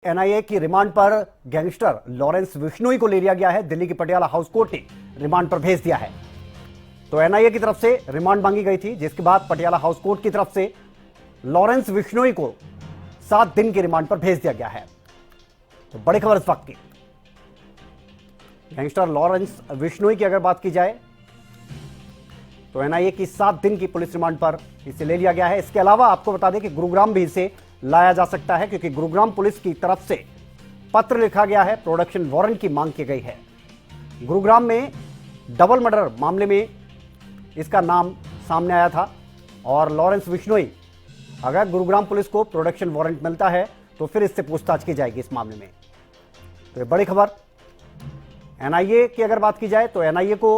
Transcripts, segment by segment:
NIA की remand पर gangster Lawrence Bishnoi को ले लिया गया है। दिल्ली की पटियाला हाउस कोर्ट ने रिमांड पर भेज दिया है। तो एनआईए की तरफ से रिमांड मांगी गई थी, जिसके बाद पटियाला हाउस कोर्ट की तरफ से लॉरेंस बिश्नोई को 7 दिन की रिमांड पर भेज दिया गया है। तो बड़ी खबर इस वक्त की, गैंगस्टर लॉरेंस बिश्नोई की अगर बात की जाए तो एनआईए की 7 दिन की पुलिस रिमांड पर इसे ले लिया गया है। इसके अलावा आपको बता दें कि गुरुग्राम भी इसे लाया जा सकता है, क्योंकि गुरुग्राम पुलिस की तरफ से पत्र लिखा गया है, प्रोडक्शन वारंट की मांग की गई है। गुरुग्राम में डबल मर्डर मामले में इसका नाम सामने आया था और लॉरेंस बिश्नोई, अगर गुरुग्राम पुलिस को प्रोडक्शन वारंट मिलता है तो फिर इससे पूछताछ की जाएगी इस मामले में। तो ये बड़ी खबर। एनआईए की अगर बात की जाए तो एनआईए को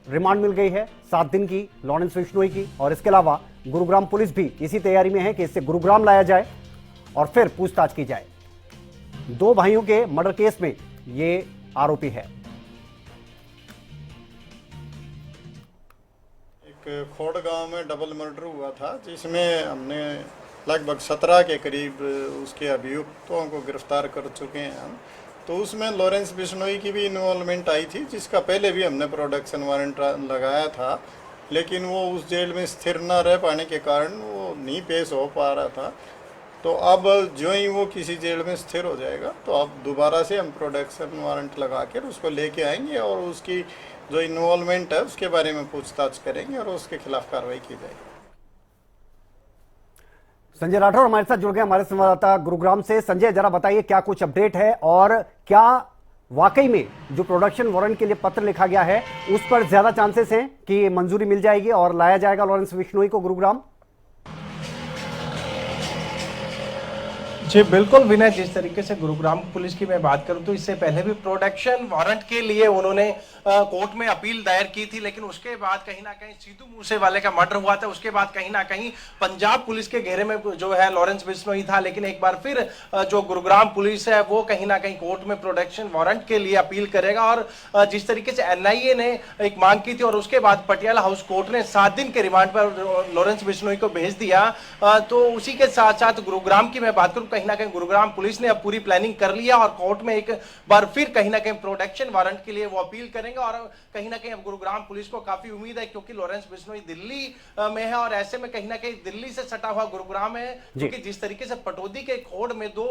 रिमांड मिल गई है 7 दिन की लॉरेंस बिश्नोई की, और इसके अलावा गुरुग्राम पुलिस भी इसी तैयारी में है कि इससे गुरुग्राम लाया जाए और फिर पूछताछ की जाए। 2 भाइयों के मर्डर केस में ये आरोपी है। एक खोड़ गांव में डबल मर्डर हुआ था, जिसमें हमने लगभग 17 के करीब उसके अभियुक्तों को गिरफ्तार कर चुके हैं हम। तो उसमें लॉरेंस बिश्नोई की भी इन्वॉल्वमेंट आई थी, जिसका पहले भी हमने प्रोडक्शन वारंट लगाया था, लेकिन वो उस जेल में स्थिर न रह पाने के कारण वो नहीं पेश हो पा रहा था। तो अब जो ही वो किसी जेल में स्थिर हो जाएगा तो अब दोबारा से हम प्रोडक्शन वारंट लगा कर उसको लेके आएंगे और उसकी जो इन्वॉल्वमेंट है उसके बारे में पूछताछ करेंगे और उसके खिलाफ कार्रवाई की जाएगी। संजय राठौर हमारे साथ जुड़ गए, हमारे संवाददाता गुरुग्राम से। संजय, जरा बताइए क्या कुछ अपडेट है और क्या वाकई में जो प्रोडक्शन वारंट के लिए पत्र लिखा गया है उस पर ज्यादा चांसेस हैं कि मंजूरी मिल जाएगी और लाया जाएगा लॉरेंस बिश्नोई को गुरुग्राम? जी बिल्कुल विनय, जिस तरीके से गुरुग्राम पुलिस की मैं बात करूं तो इससे पहले भी प्रोडक्शन वारंट के लिए उन्होंने कोर्ट में अपील दायर की थी, लेकिन उसके बाद कहीं ना कहीं सिद्धू मूसेवाले का मर्डर हुआ था। उसके बाद कहीं ना कहीं पंजाब पुलिस के घेरे में जो है लॉरेंस बिश्नोई था, लेकिन एक बार फिर जो गुरुग्राम पुलिस है वो कहीं ना कहीं कोर्ट में प्रोडक्शन वारंट के लिए अपील करेगा। और जिस तरीके से एनआईए ने एक मांग की थी और उसके बाद पटियाला हाउस कोर्ट ने 7 दिन के रिमांड पर लॉरेंस बिश्नोई को भेज दिया, तो उसी के साथ साथ गुरुग्राम की मैं बात करूं, कहीं ना कहीं गुरुग्राम पुलिस ने अब पूरी प्लानिंग कर लिया और कोर्ट में एक बार फिर कहीं ना कहीं प्रोडक्शन वारंट के लिए वो अपील करेंगे। और कहीं ना कहीं अब गुरुग्राम पुलिस को काफी उम्मीद है, क्योंकि लॉरेंस बिश्नोई दिल्ली में है और ऐसे में कहीं ना कहीं दिल्ली से सटा हुआ गुरुग्राम है, क्योंकि जिस तरीके से पटौदी के खोड़ में 2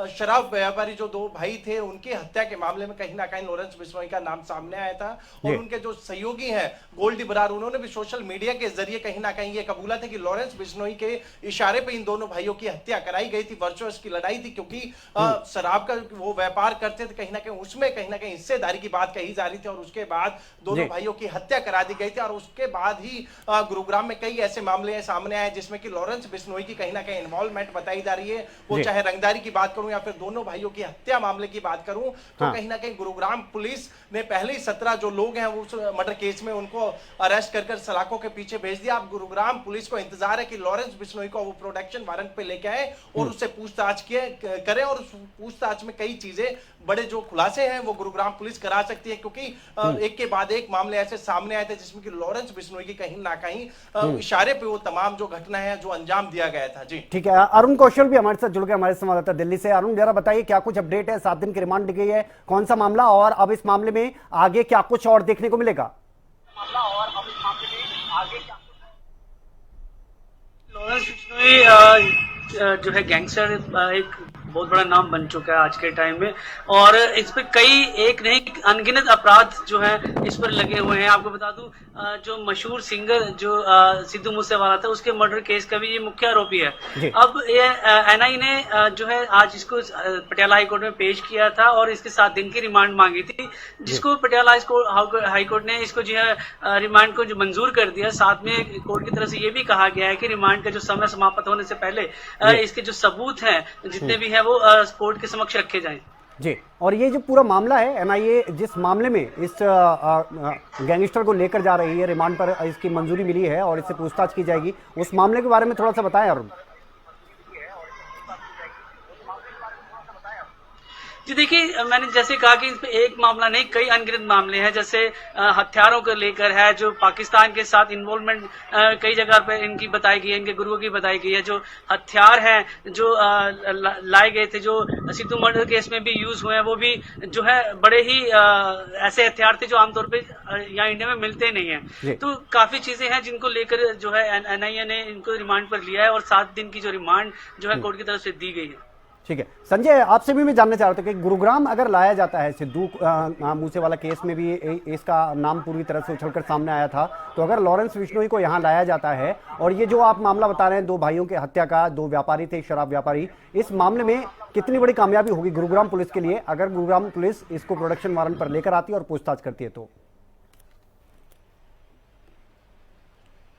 शराब व्यापारी जो 2 भाई थे उनकी हत्या के मामले में कहीं ना कहीं लॉरेंस बिश्नोई का नाम सामने आया था। और उनके जो सहयोगी हैं गोल्डी बरार, उन्होंने भी सोशल मीडिया के जरिए कहीं ना कहीं ये कबूला था कि लॉरेंस बिश्नोई के इशारे पर इन दोनों भाइयों की हत्या कराई गई थी। वर्चुअस की लड़ाई थी, क्योंकि शराब का वो व्यापार करते थे, कहीं ना कहीं उसमें कहीं ना कहीं हिस्सेदारी की बात कही जा रही थी और उसके बाद दोनों भाइयों की हत्या करा दी गई थी। और उसके बाद ही गुरुग्राम में कई ऐसे मामले सामने आए जिसमें कि लॉरेंस बिश्नोई की कहीं ना कहीं इन्वॉल्वमेंट बताई जा रही है। वो चाहे रंगदारी की बात करूं या फिर दोनों भाइयों की हत्या मामले की बात करूं, तो कहीं ना कहीं गुरुग्राम पुलिस ने पहले ही 17 जो लोग हैं उस मर्डर केस में उनको अरेस्ट कर सलाखों के पीछे भेज दिया। अब गुरुग्राम पुलिस को इंतजार है कि लॉरेंस बिश्नोई को वो प्रोडक्शन वारंट पे लेके आए और उससे पूछताछ करें। और उस पूछताछ में कई चीजें, बड़े जो खुलासे हैं वो गुरुग्राम पुलिस करा सकती है, क्योंकि एक के बाद एक मामले ऐसे सामने आए थे जिसमें कि लॉरेंस बिश्नोई की कहीं ना कहीं इशारे पे वो तमाम जो घटना है जो अंजाम दिया गया था। जी ठीक है, अरुण कौशल भी हमारे साथ जुड़ गए, हमारे संवाददाता दिल्ली से। अरुण, जरा बताइए क्या कुछ अपडेट है? 7 दिन की रिमांड दी गई है, कौन सा मामला और अब इस मामले में आगे क्या कुछ और देखने को मिलेगा? लॉरेंस बिश्नोई जो है गैंगस्टर एक बहुत बड़ा नाम बन चुका है आज के टाइम में, और इस पे कई एक नहीं अनगिनत अपराध जो है इस पर लगे हुए हैं। आपको बता दूं जो मशहूर सिंगर जो सिद्धू मूसेवाला था उसके मर्डर केस का भी ये मुख्य आरोपी है। अब ये एनआई ने जो है आज इसको पटियाला हाईकोर्ट में पेश किया था और इसके 7 दिन की रिमांड मांगी थी, जिसको पटियाला हाईकोर्ट ने इसको जो है रिमांड को जो मंजूर कर दिया। साथ में कोर्ट की तरफ से ये भी कहा गया है कि रिमांड का जो समय समाप्त होने से पहले इसके जो सबूत हैं जितने भी हैं वो कोर्ट के समक्ष रखे जाएं। जी, और ये जो पूरा मामला है, एनआईए जिस मामले में इस गैंगस्टर को लेकर जा रही है, रिमांड पर इसकी मंजूरी मिली है और इससे पूछताछ की जाएगी, उस मामले के बारे में थोड़ा सा बताएं अरुण। जी देखिए, मैंने जैसे कहा कि इस पे एक मामला नहीं, कई अनगिनत मामले हैं। जैसे हथियारों को लेकर है, जो पाकिस्तान के साथ इन्वॉल्वमेंट कई जगह पे इनकी बताई गई है, इनके गुरुओं की बताई गई है। जो हथियार हैं जो लाए गए थे, जो सिद्धू मर्डर केस में भी यूज हुए हैं, वो भी जो है बड़े ही ऐसे हथियार थे जो आमतौर पे यहाँ इंडिया में मिलते नहीं है। तो काफी चीजें हैं जिनको लेकर जो है NIA ने इनको रिमांड पर लिया है, और 7 दिन की जो रिमांड जो है कोर्ट की तरफ से दी गई है। ठीक है संजय, आपसे भी मैं जानना चाह रहा था कि गुरुग्राम अगर लाया जाता है, सिद्धू मूसेवाला केस में भी इसका नाम पूरी तरह से उछलकर सामने आया था, तो अगर लॉरेंस बिश्नोई को यहाँ लाया जाता है और ये जो आप मामला बता रहे हैं 2 भाइयों के हत्या का, 2 व्यापारी थे, शराब व्यापारी, इस मामले में कितनी बड़ी कामयाबी होगी गुरुग्राम पुलिस के लिए अगर गुरुग्राम पुलिस इसको प्रोडक्शन वारंट पर लेकर आती है और पूछताछ करती है तो?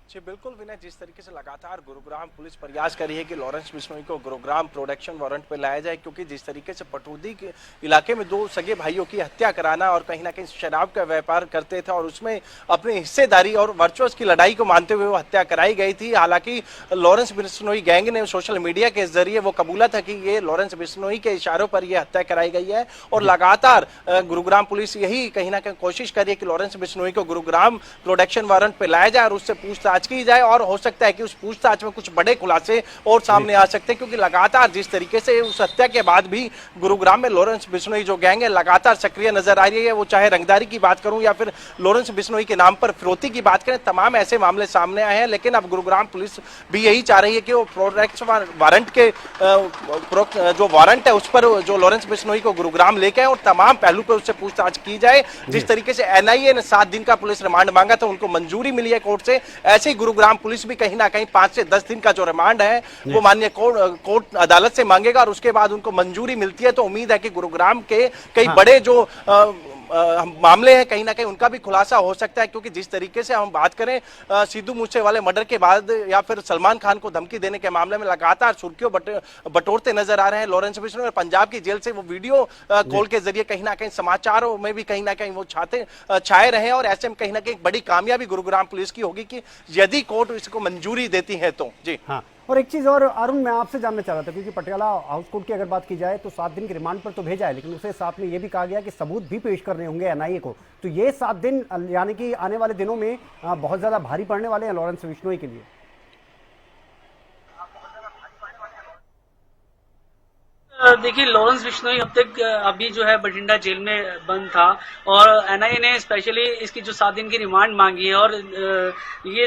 जी बिल्कुल विनय, जिस तरीके से लगातार गुरुग्राम पुलिस प्रयास कर रही है कि लॉरेंस बिश्नोई को गुरुग्राम प्रोडक्शन वारंट पे लाया जाए, क्योंकि जिस तरीके से पटौदी के इलाके में 2 सगे भाइयों की हत्या कराना और कहीं ना कहीं शराब का व्यापार करते थे और उसमें अपनी हिस्सेदारी और वर्चुअस की लड़ाई को मानते हुए वो हत्या कराई गई थी। हालांकि लॉरेंस बिश्नोई गैंग ने सोशल मीडिया के जरिए वो कबूला था कि ये लॉरेंस बिश्नोई के इशारों पर यह हत्या कराई गई है, और लगातार गुरुग्राम पुलिस यही कहीं ना कहीं कोशिश कर रही है कि लॉरेंस बिश्नोई को गुरुग्राम प्रोडक्शन वारंट पे लाया जाए और उससे पूछताछ की जाए, और हो सकता है कि उस पूछताछ में कुछ बड़े खुलासे और सामने आ सकते हैं, क्योंकि लगातार जिस तरीके से उस हत्या के बाद भी गुरुग्राम में लॉरेंस बिश्नोई जो गैंग है लगातार सक्रिय नजर आ रही है। वो चाहे रंगदारी की बात करूं या फिर लॉरेंस बिश्नोई के नाम पर फिरौती की बात करें, तमाम ऐसे मामले सामने आए हैं। लेकिन अब गुरुग्राम पुलिस भी यही चाह रही है कि वो प्रोडक्शन वारंट के जो वारंट है उस पर जो लॉरेंस बिश्नोई को गुरुग्राम लेके आए और तमाम पहलू पर उससे पूछताछ की जाए। जिस तरीके से NIA ने 7 दिन का पुलिस रिमांड मांगा था, उनको मंजूरी मिली है कोर्ट से, ऐसे ही गुरुग्राम पुलिस भी कहीं ना कहीं 5 से 10 दिन का जो रिमांड है वो माननीय कोर्ट अदालत से मांगेगा, और उसके बाद उनको मंजूरी मिलती है तो उम्मीद है कि गुरुग्राम के कई बड़े जो मामले हैं कहीं ना कहीं उनका भी खुलासा हो सकता है। क्योंकि जिस तरीके से हम बात करें सिद्धू मूसेवाले मर्डर के बाद या फिर सलमान खान को धमकी देने के मामले में लगातार सुर्खियों बटोरते नजर आ रहे हैं लॉरेंस बिश्नोई, और पंजाब की जेल से वो वीडियो कॉल के जरिए कहीं ना कहीं समाचारों में भी कहीं ना कहीं वो छाए रहे हैं। और ऐसे में कहीं ना कहीं बड़ी कामयाबी गुरुग्राम पुलिस की होगी कि यदि कोर्ट इसको मंजूरी देती है तो। जी हाँ, और एक चीज और अरुण, मैं आपसे जानना चाह रहा था, क्योंकि पटियाला हाउस कोर्ट की अगर बात की जाए तो 7 दिन की रिमांड पर तो भेजा है, लेकिन उसे साथ में ये भी कहा गया कि सबूत भी पेश करने होंगे NIA को, तो ये 7 दिन यानी कि आने वाले दिनों में बहुत ज्यादा भारी पड़ने वाले हैं लॉरेंस बिश्नोई के लिए। देखिए, लॉरेंस बिश्नोई अब तक अभी जो है बठिंडा जेल में बंद था, और NIA ने स्पेशली इसकी जो 7 दिन की रिमांड मांगी है, और ये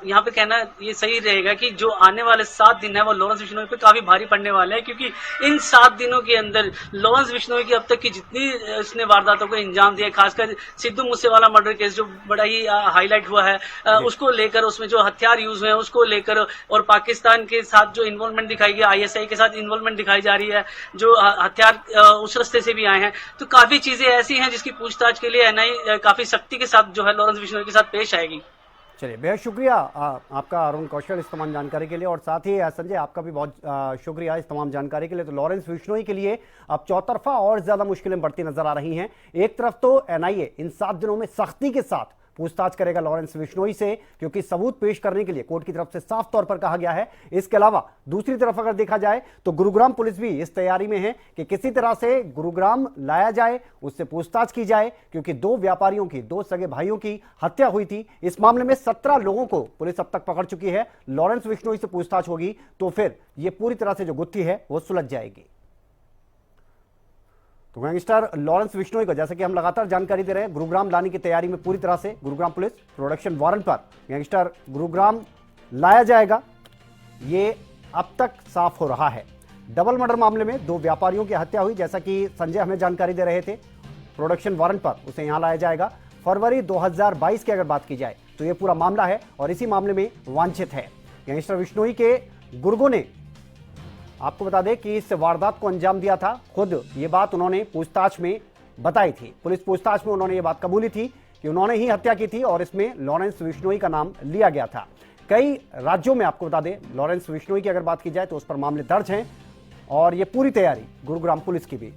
यहाँ पे कहना ये सही रहेगा कि जो आने वाले 7 दिन है वो लॉरेंस बिश्नोई पे काफी भारी पड़ने वाले हैं, क्योंकि इन 7 दिनों के अंदर लॉरेंस बिश्नोई की अब तक की जितनी उसने वारदातों को अंजाम दिया, खासकर सिद्धू मूसेवाला मर्डर केस जो बड़ा ही हाईलाइट हुआ है, उसको लेकर, उसमें जो हथियार यूज हुए हैं उसको लेकर, और पाकिस्तान के साथ जो इन्वॉल्वमेंट दिखाई गई, ISI के साथ इन्वॉल्वमेंट दिखाई जा रही है, जो हथियार उस रास्ते से भी आए हैं, तो काफी चीजें ऐसी हैं जिसकी पूछताछ के लिए NIA काफी सख्ती के साथ जो है लॉरेंस बिश्नोई के साथ पेश आएगी। चलिए, बेहद शुक्रिया आपका अरुण कौशल इस तमाम जानकारी के लिए, और साथ ही संजय आपका भी बहुत शुक्रिया इस तमाम जानकारी के लिए। तो लॉरेंस बिश्नोई के लिए अब चौतरफा और ज्यादा मुश्किलें बढ़ती नजर आ रही हैं। एक तरफ तो NIA इन 7 दिनों में सख्ती के साथ पूछताछ करेगा लॉरेंस बिश्नोई से, क्योंकि सबूत पेश करने के लिए कोर्ट की तरफ से साफ तौर पर कहा गया है। इसके अलावा दूसरी तरफ अगर देखा जाए तो गुरुग्राम पुलिस भी इस तैयारी में है कि किसी तरह से गुरुग्राम लाया जाए, उससे पूछताछ की जाए, क्योंकि 2 व्यापारियों की, 2 सगे भाइयों की हत्या हुई थी। इस मामले में 17 लोगों को पुलिस अब तक पकड़ चुकी है। लॉरेंस बिश्नोई से पूछताछ होगी तो फिर यह पूरी तरह से जो गुत्थी है वो सुलझ जाएगी। तो गैंगस्टर लॉरेंस बिश्नोई को, जैसे कि हम लगातार जानकारी दे रहे हैं, गुरुग्राम लाने की तैयारी में पूरी तरह से गुरुग्राम पुलिस प्रोडक्शन वारंट पर गैंगस्टर गुरुग्राम लाया जाएगा, ये अब तक साफ हो रहा है। डबल मर्डर मामले में 2 व्यापारियों की हत्या हुई, जैसा कि संजय हमें जानकारी दे रहे थे, प्रोडक्शन वारंट पर उसे यहां लाया जाएगा। फरवरी 2022 की अगर बात की जाए तो यह पूरा मामला है और इसी मामले में वांछित है। गैंगस्टर बिश्नोई के गुर्गों ने, आपको बता दें कि इस वारदात को अंजाम दिया था, खुद ये बात उन्होंने पूछताछ में बताई थी। पुलिस पूछताछ में उन्होंने ये बात कबूली थी कि उन्होंने ही हत्या की थी और इसमें लॉरेंस बिश्नोई का नाम लिया गया था। कई राज्यों में आपको बता दें लॉरेंस बिश्नोई की अगर बात की जाए तो उस पर मामले दर्ज हैं, और ये पूरी तैयारी गुरुग्राम पुलिस की भी